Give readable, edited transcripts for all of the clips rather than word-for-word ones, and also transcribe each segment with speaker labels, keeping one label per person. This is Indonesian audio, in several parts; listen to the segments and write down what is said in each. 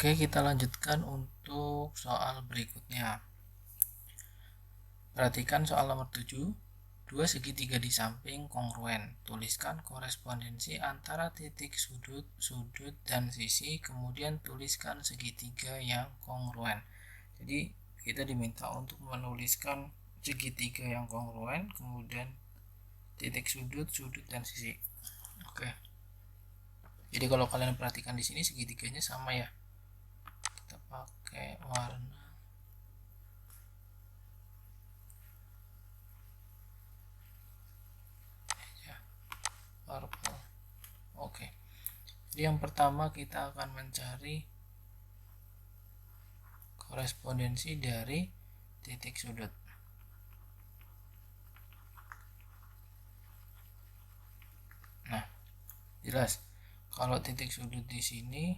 Speaker 1: Oke, kita lanjutkan untuk soal berikutnya. Perhatikan soal nomor 7. Dua segitiga di samping kongruen. Tuliskan korespondensi antara titik sudut, dan sisi, kemudian tuliskan segitiga yang kongruen. Jadi, kita diminta untuk menuliskan segitiga yang kongruen, kemudian titik sudut, dan sisi. Oke. Jadi kalau kalian perhatikan di sini segitiganya sama ya. Kita pakai warna purple. Oke. Jadi yang pertama kita akan mencari korespondensi dari titik sudut. Nah, jelas kalau titik sudut di sini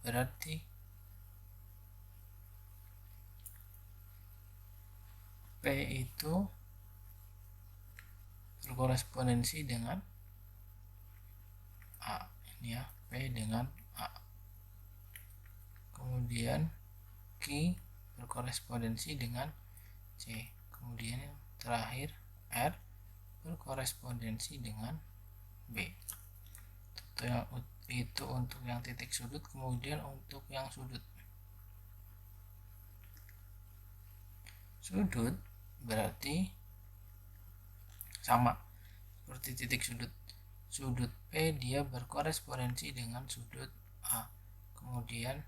Speaker 1: berarti P itu berkorespondensi dengan A. Ini ya, P dengan A. Kemudian Q berkorespondensi dengan C. Kemudian yang terakhir R berkorespondensi dengan B. Itu untuk yang titik sudut. Kemudian untuk yang sudut berarti sama seperti titik sudut P, dia berkorespondensi dengan sudut A. Kemudian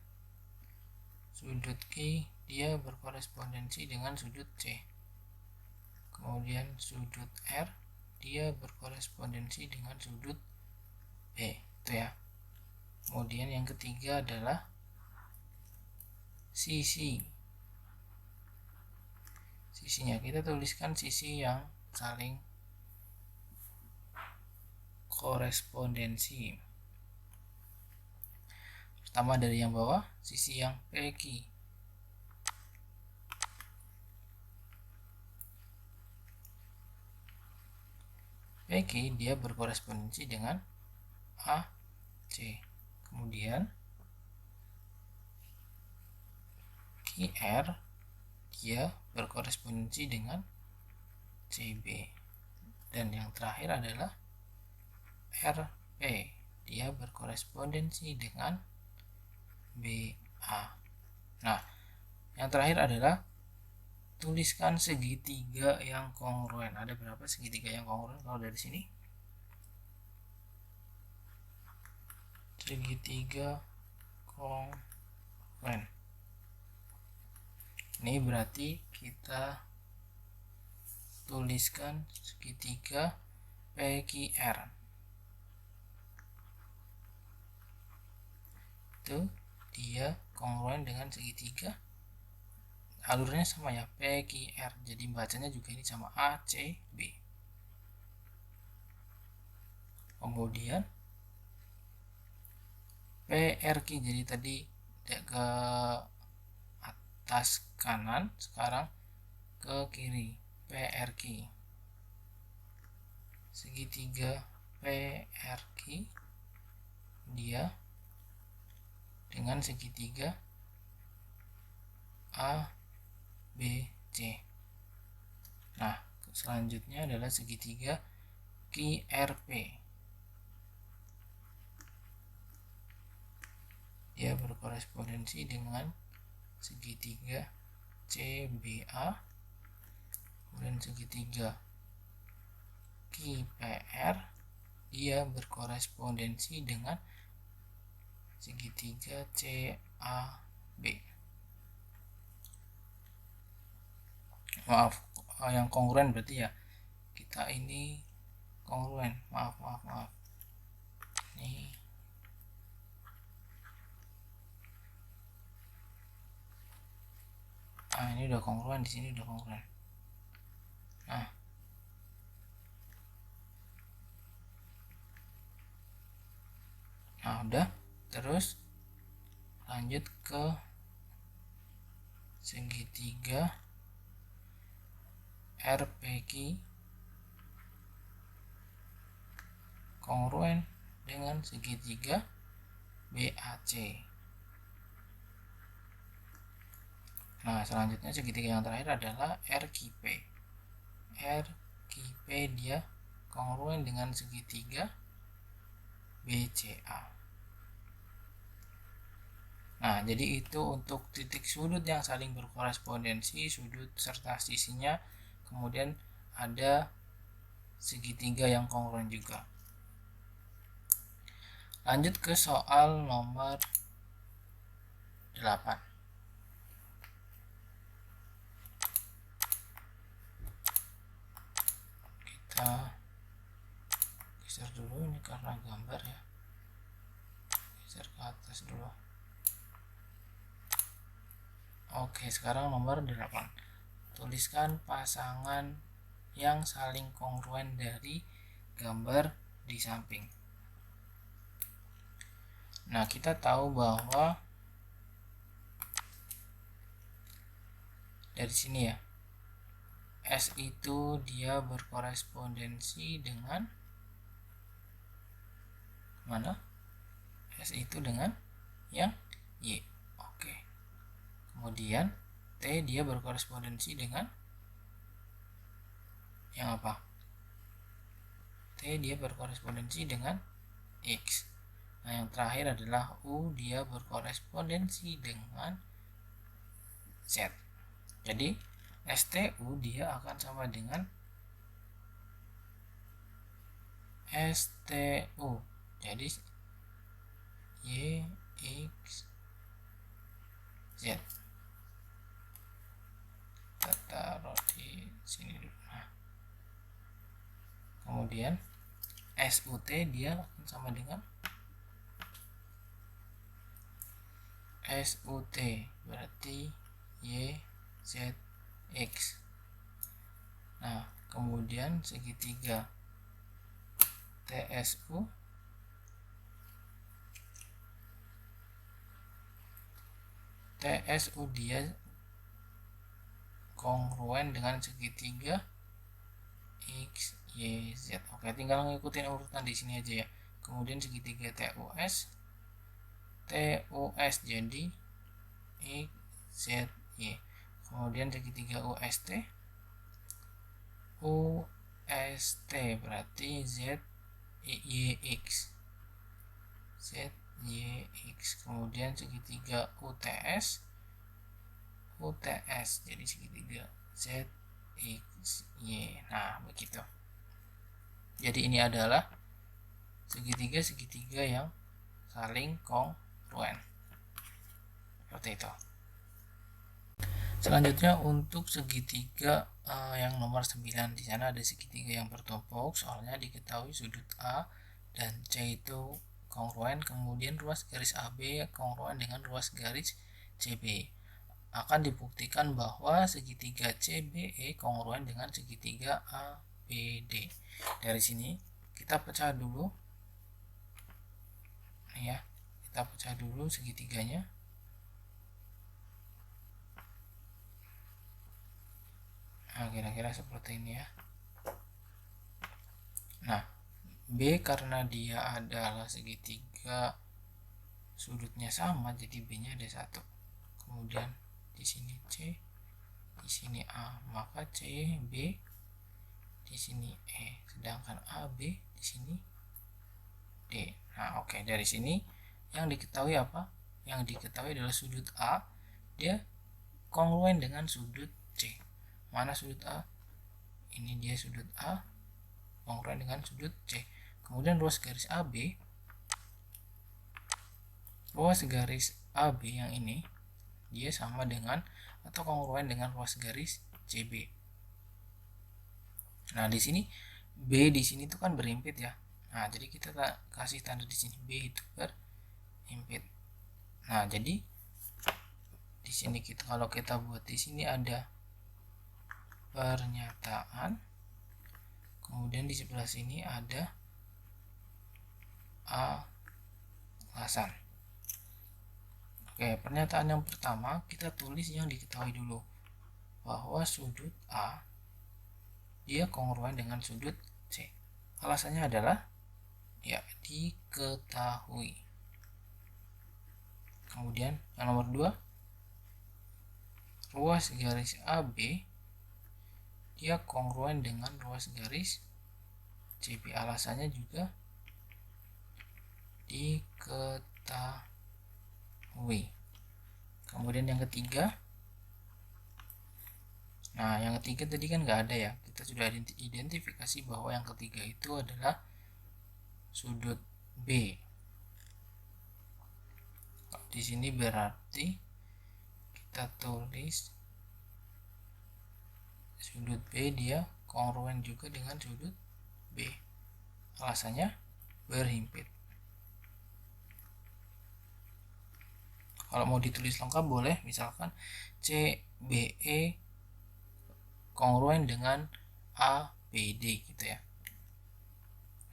Speaker 1: sudut Q dia berkorespondensi dengan sudut C. Kemudian sudut R dia berkorespondensi dengan sudut B, itu ya. Kemudian yang ketiga adalah sisinya, kita tuliskan sisi yang saling korespondensi. Pertama dari yang bawah, sisi yang PQ. PQ dia berkorespondensi dengan AC. Kemudian QR dia berkorespondensi dengan CB. Dan yang terakhir adalah RP, dia berkorespondensi dengan BA. Nah, yang terakhir adalah tuliskan segitiga yang kongruen. Ada berapa segitiga yang kongruen kalau dari sini? Segitiga kongruen. Ini berarti kita tuliskan segitiga PQR. Itu dia kongruen dengan segitiga, alurnya sama ya, PQR. Jadi bacanya juga ini sama ACB. Kemudian PRQ, jadi tadi ke atas kanan, sekarang ke kiri. PRQ, segitiga PRQ dia dengan segitiga ABC. Nah, selanjutnya adalah segitiga QRP. Dia berkorespondensi dengan segitiga CBA. Kemudian segitiga QPR dia berkorespondensi dengan segitiga CAB. Maaf, yang kongruen berarti ya, kita ini kongruen. Maaf. Ini udah kongruen, di sini udah kongruen. Nah, udah. Terus lanjut ke segitiga RPQ kongruen dengan segitiga BAC. Nah, selanjutnya segitiga yang terakhir adalah RQP. RQP dia kongruen dengan segitiga BCA. Nah, jadi itu untuk titik sudut yang saling berkorespondensi, sudut serta sisinya. Kemudian ada segitiga yang kongruen juga. Lanjut ke soal nomor 8. Kita geser dulu ini karena gambar ya. Geser ke atas dulu. Oke, sekarang nomor 8. Tuliskan pasangan yang saling kongruen dari gambar di samping. Nah, kita tahu bahwa dari sini ya, S itu dia berkorespondensi dengan mana? S itu dengan yang Y. Oke. Kemudian T dia berkorespondensi dengan yang apa? T dia berkorespondensi dengan X. Nah, yang terakhir adalah U dia berkorespondensi dengan Z. Jadi STU dia akan sama dengan STU. Jadi Y, X, Z. Kita taruh di sini dulu. Nah, kemudian SUT dia akan sama dengan SUT, berarti Y, Z, X. Nah, kemudian segitiga TSU dia kongruen dengan segitiga X, Y, Z. Oke, tinggal ngikutin urutan di sini aja ya. Kemudian segitiga TUS jadi X, Z, Y. Kemudian segitiga UST berarti Z, Y, X. Z, Y, X. Kemudian segitiga UTS jadi segitiga Z, X, Y. Nah, begitu. Jadi ini adalah segitiga yang saling kongruen. Seperti itu. Selanjutnya untuk segitiga yang nomor 9, di sana ada segitiga yang bertumpuk. Soalnya diketahui sudut A dan C itu kongruen, kemudian ruas garis AB kongruen dengan ruas garis CB. Akan dibuktikan bahwa segitiga CBE kongruen dengan segitiga ABD. Dari sini kita pecah dulu. Nih ya, kita pecah dulu segitiganya. Nah, kira-kira seperti ini ya. Nah, B karena dia adalah segitiga sudutnya sama, jadi B-nya ada 1. Kemudian di sini C, di sini A, maka C, B, di sini E, sedangkan A, B, di sini D. Nah, oke, dari sini yang diketahui apa? Yang diketahui adalah sudut A dia kongruen dengan sudut C. Mana sudut A? Ini dia sudut A kongruen dengan sudut C. Kemudian ruas garis AB yang ini dia sama dengan atau kongruen dengan ruas garis CB. Nah, di sini B di sini tuh kan berimpit ya. Nah, jadi kita kasih tanda di sini B itu berimpit. Nah, jadi di sini kalau kita buat di sini ada pernyataan, kemudian di sebelah sini ada alasan. Oke, pernyataan yang pertama kita tulis yang diketahui dulu, bahwa sudut A dia kongruen dengan sudut C. Alasannya adalah ya diketahui. Kemudian yang nomor 2, ruas garis AB dia kongruen dengan ruas garis CB. Alasannya juga diketahui. Kemudian yang ketiga, nah yang ketiga tadi kan nggak ada ya, kita sudah identifikasi bahwa yang ketiga itu adalah sudut B. Di sini berarti kita tulis sudut B dia kongruen juga dengan sudut B. Alasannya berhimpit. Kalau mau ditulis lengkap boleh, misalkan CBE kongruen dengan ABD gitu ya.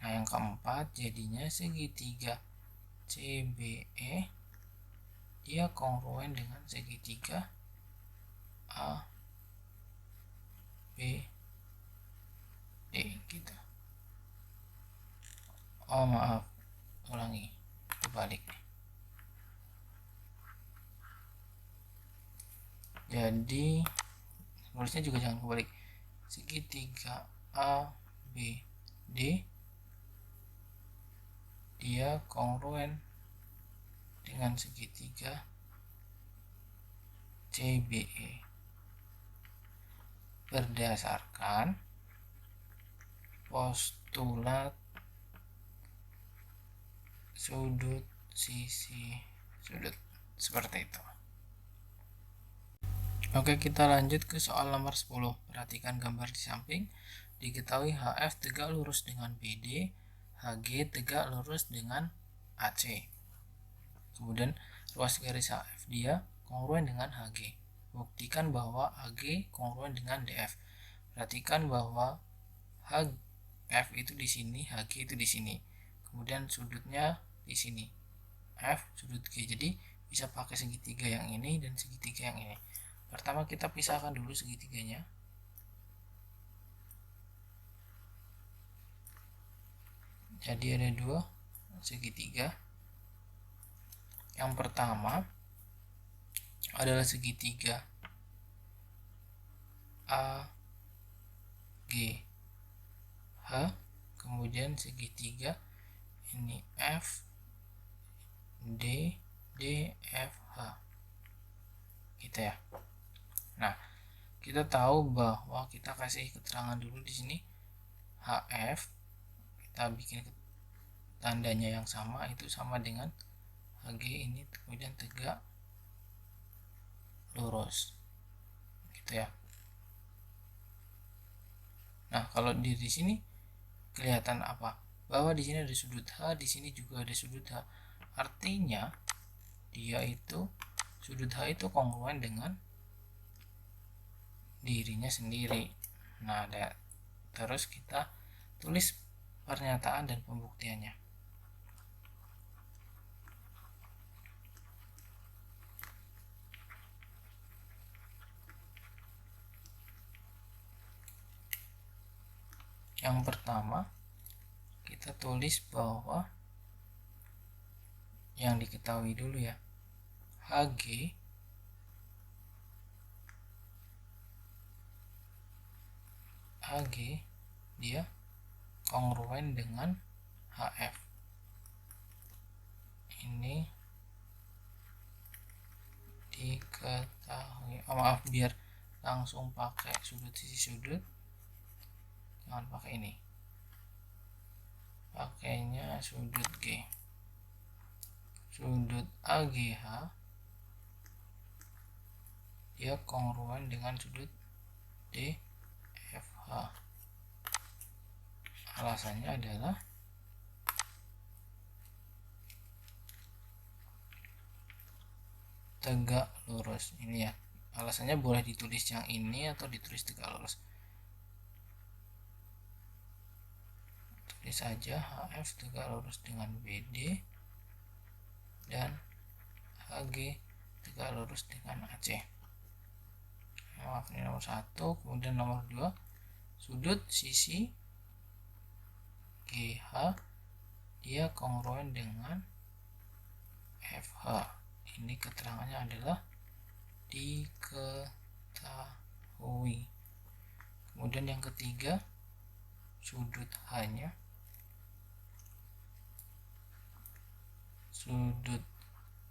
Speaker 1: Nah yang keempat jadinya segitiga CBE dia kongruen dengan segitiga ABD gitu. Oh maaf, ulangi, kebalik. Jadi nulisnya juga jangan kebalik. Segitiga ABD dia kongruen dengan segitiga CBE berdasarkan postulat sudut sisi sudut, seperti itu. Oke, kita lanjut ke soal nomor 10. Perhatikan gambar di samping. Diketahui HF tegak lurus dengan BD, HG tegak lurus dengan AC. Kemudian ruas garis HF dia kongruen dengan HG. Buktikan bahwa AG kongruen dengan DF. Perhatikan bahwa HF itu di sini, HG itu di sini. Kemudian sudutnya di sini. F sudut G. Jadi bisa pakai segitiga yang ini dan segitiga yang ini. Pertama kita pisahkan dulu segitiganya. Jadi ada dua segitiga. Yang pertama adalah segitiga AGH, kemudian segitiga ini FDDFH gitu ya. Nah, kita tahu bahwa kita kasih keterangan dulu di sini HF, kita bikin tandanya yang sama, itu sama dengan HG ini, kemudian tegak lurus gitu ya. Nah, kalau di sini kelihatan apa? Bahwa di sini ada sudut H, di sini juga ada sudut H. Artinya dia itu sudut H itu kongruen dengan dirinya sendiri. Nah, terus kita tulis pernyataan dan pembuktiannya. Yang pertama kita tulis bahwa yang diketahui dulu ya, HG dia kongruen dengan HF. Ini diketahui. Oh maaf, biar langsung pakai sudut sisi sudut, jangan pakai ini, pakainya sudut G. Sudut AGH dia kongruen dengan sudut DFH. Alasannya adalah tegak lurus. Ini ya, alasannya boleh ditulis yang ini atau ditulis tegak lurus. Tulis saja HF tegak lurus dengan BD dan HG tegak lurus dengan AC. Maaf, ini nomor 1. Kemudian nomor 2, sudut sisi GH dia kongruen dengan FH. Ini keterangannya adalah diketahui. diketahui. Kemudian yang ketiga, sudut H-nya, sudut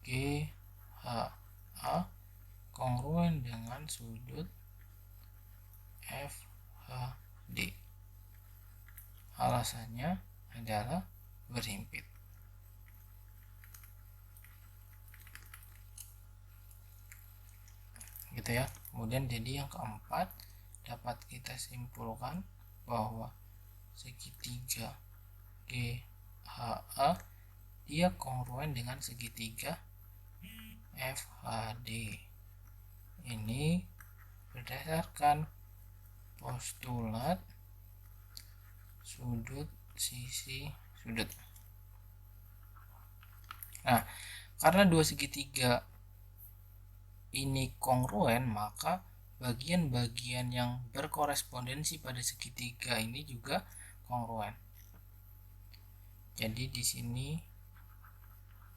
Speaker 1: GHA kongruen dengan sudut FHD. Alasannya adalah berhimpit. Gitu ya. Kemudian jadi yang keempat, dapat kita simpulkan bahwa segitiga GHA dia kongruen dengan segitiga FHD. Ini berdasarkan postulat sudut sisi sudut. Nah, karena dua segitiga ini kongruen, maka bagian-bagian yang berkorespondensi pada segitiga ini juga kongruen. Jadi di sini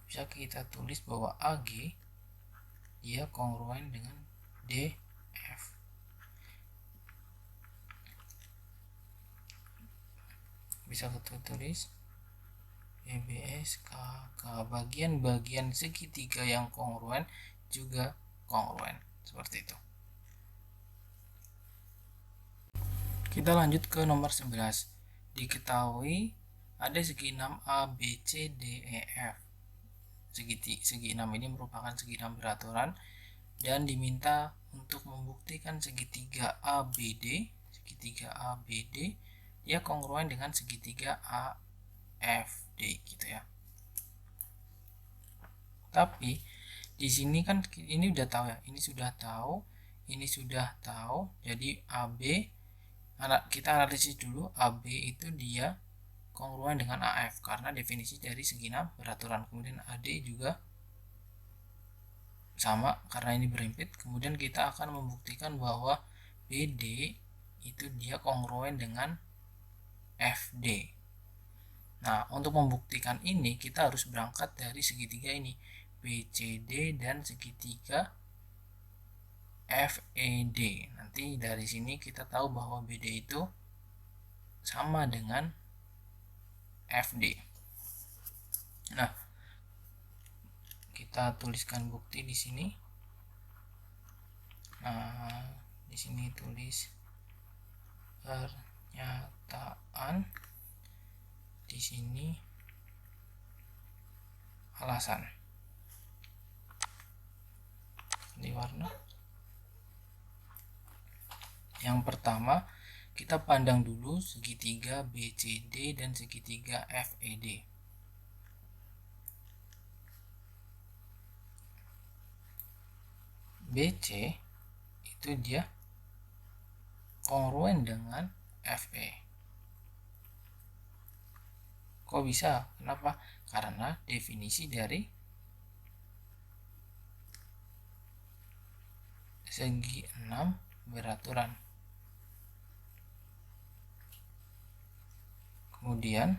Speaker 1: bisa kita tulis bahwa AG dia kongruen dengan DF. Bisa kita tulis BBS KK. Bagian-bagian segitiga yang kongruen juga kongruen, seperti itu. Kita lanjut ke nomor 11. Diketahui ada segi 6A, B, C, D, E, F. Segi 6 ini merupakan segi 6 beraturan dan diminta untuk membuktikan segitiga ABD, dia kongruen dengan segitiga AFD gitu ya. Tapi di sini kan ini udah tahu ya, ini sudah tahu. Jadi AB kita analisis dulu, AB itu dia kongruen dengan AF karena definisi dari segi 6 beraturan. Kemudian AD juga sama karena ini berhimpit. Kemudian kita akan membuktikan bahwa BD itu dia kongruen dengan FD. Nah, untuk membuktikan ini kita harus berangkat dari segitiga ini, BCD dan segitiga FED. Nanti dari sini kita tahu bahwa BD itu sama dengan FD. Nah, kita tuliskan bukti di sini. Nah, di sini tulis pernyataan, di sini alasan. Di warna. Yang pertama, kita pandang dulu segitiga BCD dan segitiga FED. BC itu dia kongruen dengan FE. Kok bisa? Kenapa? Karena definisi dari segi 6 beraturan. Kemudian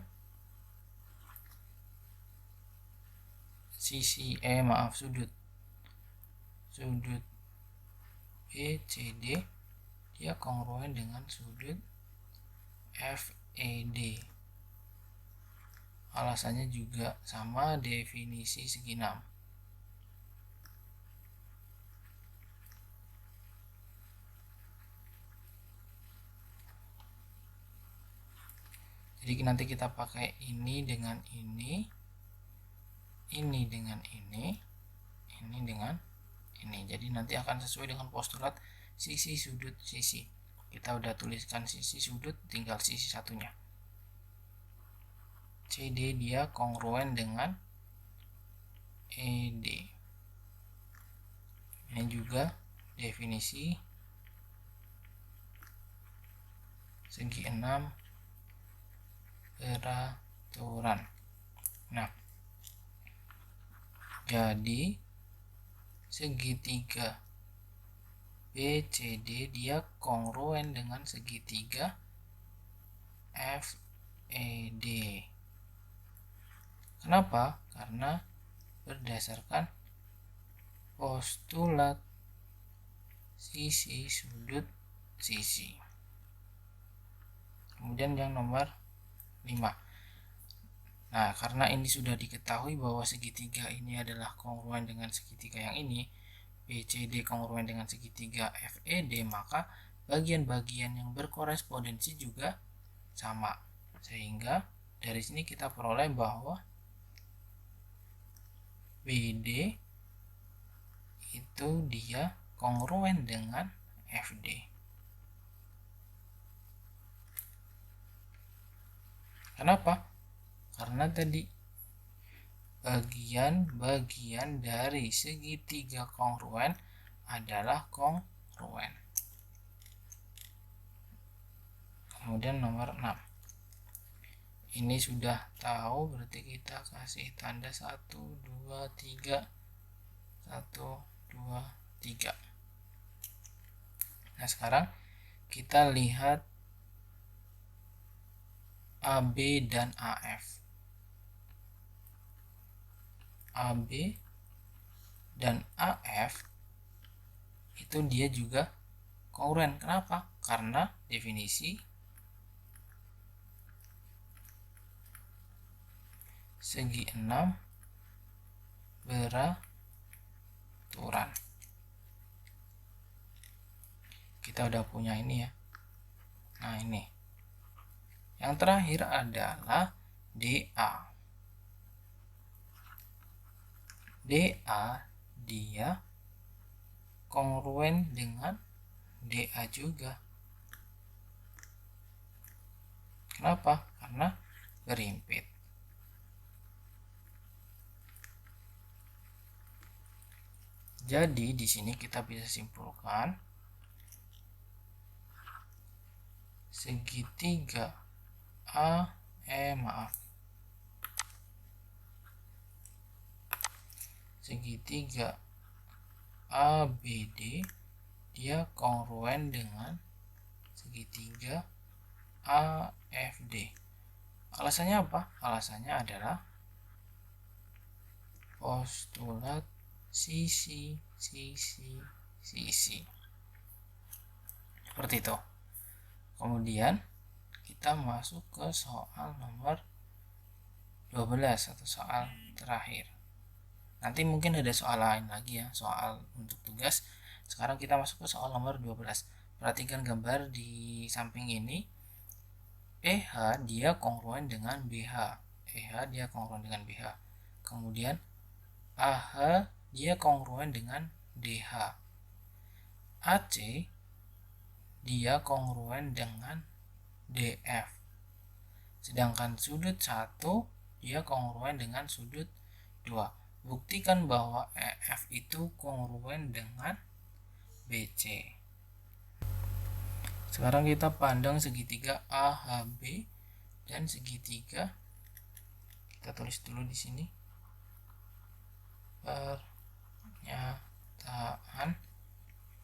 Speaker 1: sudut BCD dia kongruen dengan sudut FED. Alasannya juga sama, definisi segi 6. Jadi nanti kita pakai ini dengan ini dengan ini dengan ini. Jadi nanti akan sesuai dengan postulat sisi sudut sisi. Kita udah tuliskan sisi sudut, tinggal sisi satunya. CD dia kongruen dengan ED. Ini juga definisi segi 6 beraturan. Nah, jadi segitiga BCD dia kongruen dengan segitiga FED. Kenapa? Karena berdasarkan postulat sisi sudut sisi. Kemudian yang nomor 5. Nah, karena ini sudah diketahui bahwa segitiga ini adalah kongruen dengan segitiga yang ini, BCD kongruen dengan segitiga FED, maka bagian-bagian yang berkorespondensi juga sama. Sehingga dari sini kita peroleh bahwa BD itu dia kongruen dengan FD. Kenapa? Karena tadi bagian-bagian dari segitiga kongruen adalah kongruen. Kemudian nomor 6. Ini sudah tahu, berarti kita kasih tanda 1, 2, 3. 1, 2, 3. Nah, sekarang kita lihat AB dan AF. AB dan AF itu dia juga kongruen. Kenapa? Karena definisi segi 6 beraturan. Kita udah punya ini ya. Nah, ini. Yang terakhir adalah DA. DA dia kongruen dengan DA juga. Kenapa? Karena berhimpit. Jadi di sini kita bisa simpulkan segitiga segitiga ABD dia kongruen dengan segitiga AFD. Alasannya apa? Alasannya adalah postulat sisi. Seperti itu. Kemudian kita masuk ke soal nomor 12 atau soal terakhir. Nanti mungkin ada soal lain lagi ya, soal untuk tugas. Sekarang kita masuk ke soal nomor 12. Perhatikan gambar di samping ini. EH dia kongruen dengan BH. EH dia kongruen dengan BH. Kemudian AH dia kongruen dengan DH. AC dia kongruen dengan DF. Sedangkan sudut 1 dia kongruen dengan sudut 2. Buktikan bahwa EF itu kongruen dengan BC. Sekarang kita pandang segitiga AHB dan segitiga. Kita tulis dulu di sini. Pernyataan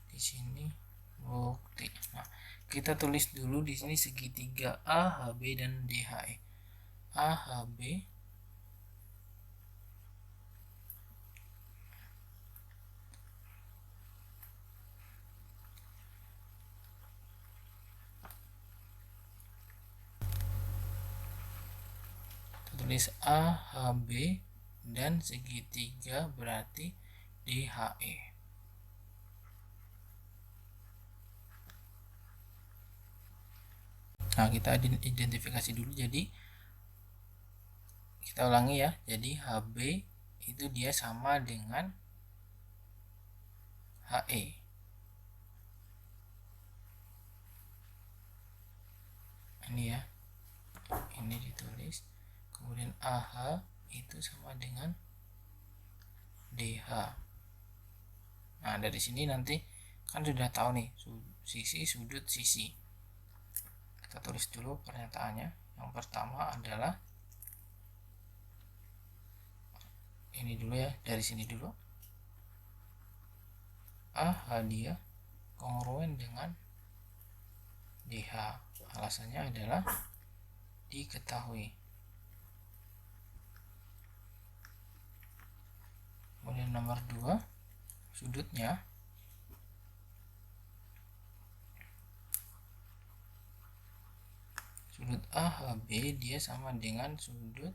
Speaker 1: di sini bukti. Nah, kita tulis dulu di sini segitiga AHB dan DHE. AHB tulis AHB dan segitiga berarti DHE. Nah, kita identifikasi dulu. Jadi kita ulangi ya. Jadi HB itu dia sama dengan HE. Ini ya. Ini ditulis. Kemudian AH itu sama dengan DH. Nah, dari sini nanti kan sudah tahu nih sisi sudut sisi. Kita tulis dulu pernyataannya. Yang pertama adalah ini dulu ya, dari sini dulu. AH dia kongruen dengan DH. Alasannya adalah diketahui. Kemudian nomor 2, sudutnya sudut AHB dia sama dengan sudut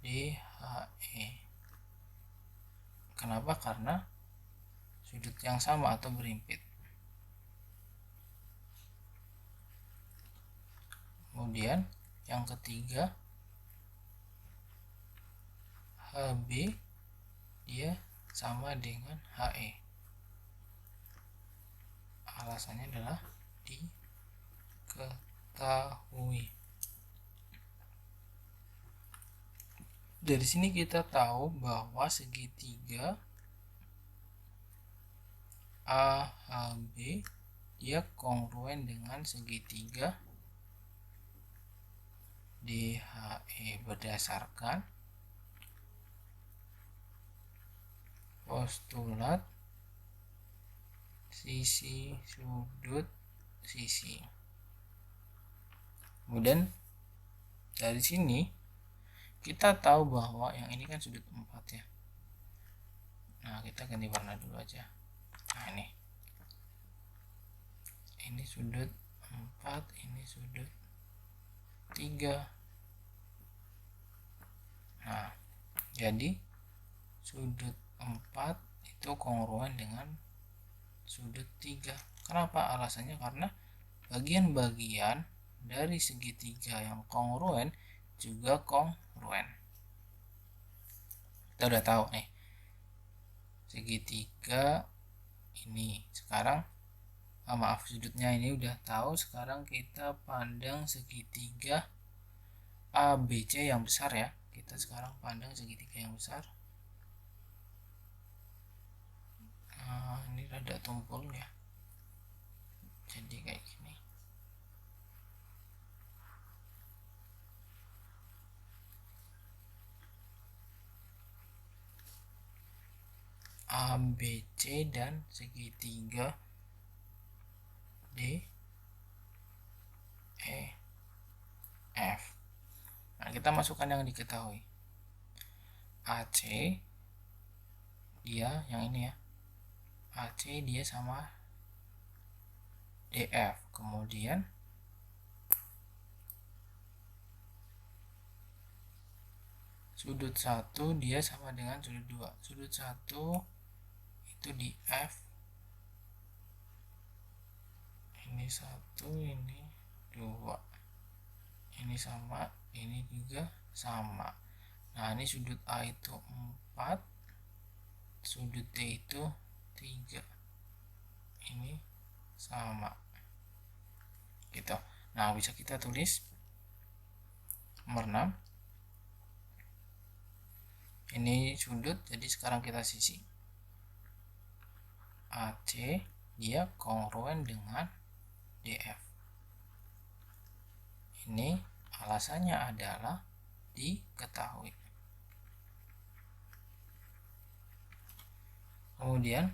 Speaker 1: DHE. Kenapa? Karena sudut yang sama atau berhimpit. Kemudian yang ketiga, HB dia sama dengan HE. Alasannya adalah diketahui. Dari sini kita tahu bahwa segitiga AHB dia kongruen dengan segitiga DHE berdasarkan postulat sisi sudut sisi. Kemudian dari sini kita tahu bahwa yang ini kan sudut 4 ya. Nah, kita ganti warna dulu aja. Nah, ini sudut 4, ini sudut 3. Nah, jadi sudut 4 itu kongruen dengan sudut 3. Kenapa? Alasannya karena bagian-bagian dari segitiga yang kongruen juga kongruen. Kita udah tahu nih segitiga ini. Sekarang sudutnya ini udah tahu. Sekarang kita pandang segitiga ABC yang besar ya. Kita sekarang pandang segitiga yang besar. Nah, ini rada tumpul ya, jadi kayak gini. ABC dan segitiga DEF. Nah, kita masukkan yang diketahui. AC dia yang ini ya, AC dia sama DF. Kemudian sudut 1 dia sama dengan sudut 2. Sudut 1 itu di F. Ini 1, ini 2. Ini sama, ini juga sama. Nah, ini sudut A itu 4, sudut D itu 3. Ini sama. Gitu. Nah, bisa kita tulis nomor 6. Ini sudut, jadi sekarang kita sisi. AC dia kongruen dengan DF. Ini alasannya adalah diketahui. Kemudian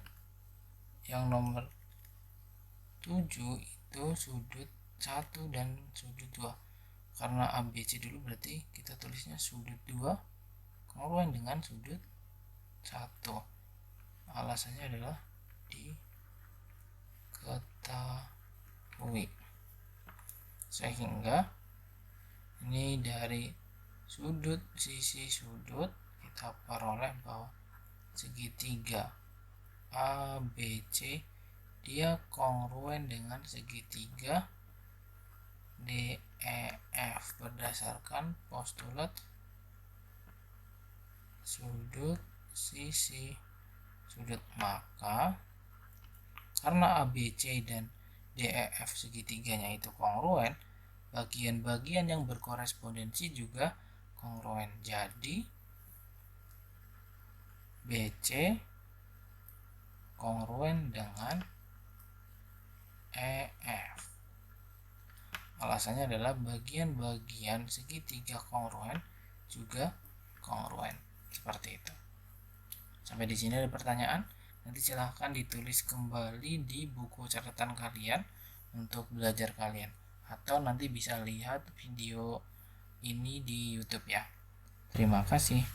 Speaker 1: yang nomor 7 itu sudut 1 dan sudut 2. Karena ABC dulu berarti kita tulisnya sudut 2 kongruen dengan sudut 1. Alasannya adalah diketahui. Sehingga ini dari sudut sisi sudut kita peroleh bahwa segitiga ABC dia kongruen dengan segitiga DEF berdasarkan postulat sudut sisi sudut. Maka karena ABC dan DEF segitiganya itu kongruen, bagian-bagian yang berkorespondensi juga kongruen. Jadi BC kongruen dengan EF. Alasannya adalah bagian-bagian segitiga kongruen juga kongruen. Seperti itu. Sampai di sini ada pertanyaan? Nanti silahkan ditulis kembali di buku catatan kalian untuk belajar kalian. Atau nanti bisa lihat video ini di YouTube ya. Terima kasih.